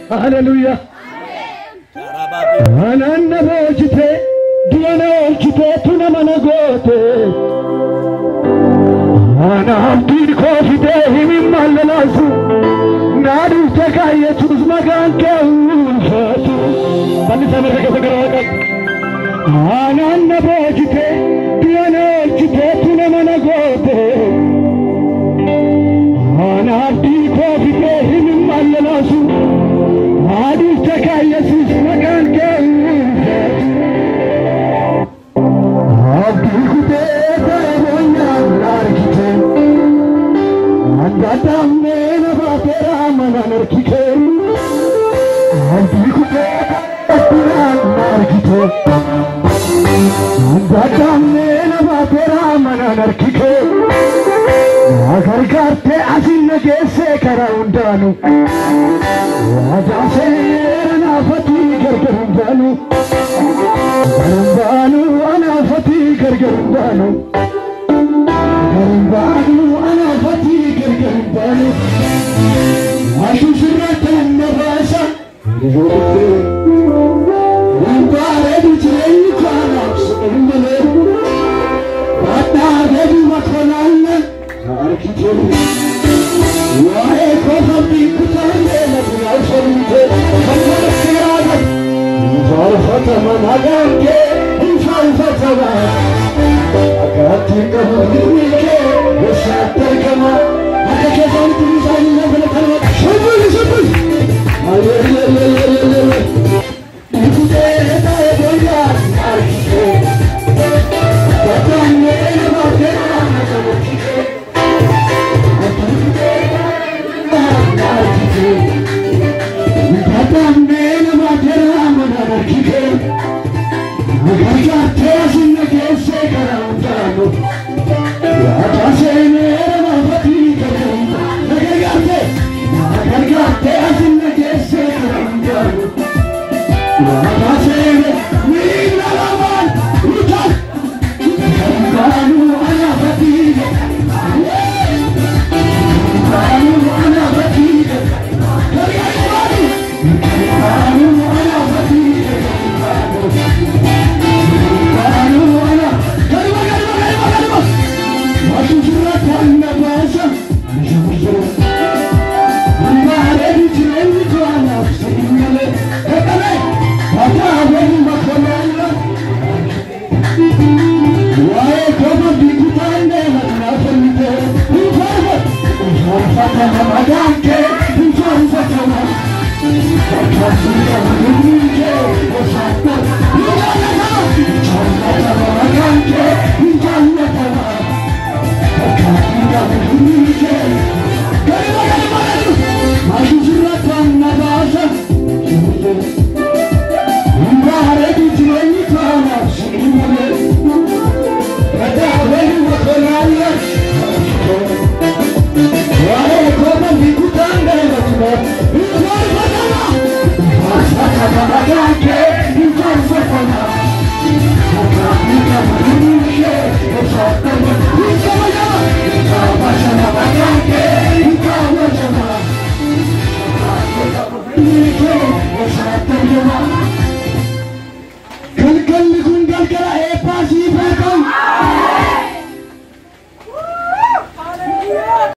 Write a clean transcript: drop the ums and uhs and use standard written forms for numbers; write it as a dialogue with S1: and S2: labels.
S1: Hallelujah. Ananna bojite, duana olchite, tuna managote. Anamtir kofite, himi malalasu. Nadu tekaye chus magan ke ulfatu. Bani samere ke sakarakat. Ananna bojite, duana olchite, tuna managote. Anamtir kofite, himi malalasu. Nadu tekaye chus magan ke ulfatu. Abdikute tebonya narkite. Andatamne nabatera manarkite. Abdikute tebonya narkite. Andatamne nabatera manarkite. Agar karte asin jese karaundanu. Wajase nafati gargarundanu. Garundanu anafati gargarundanu. Garundanu anafati gargarundanu. Ashu siratan nabasa. Wambare dijrei kana sumale. Bata gadi makonalna. Arkitelu. Wae kofabi kutande na bulashorite. Kamara siragat. Farfata managanke. Farfata ma. Akatika hulike. Wasatar kama. Akake zanti zani na bulakala. Shubuli shubuli. Ayayayayayayay. Ikute etaye boya. Arkite. Batane eva kera na sabotike.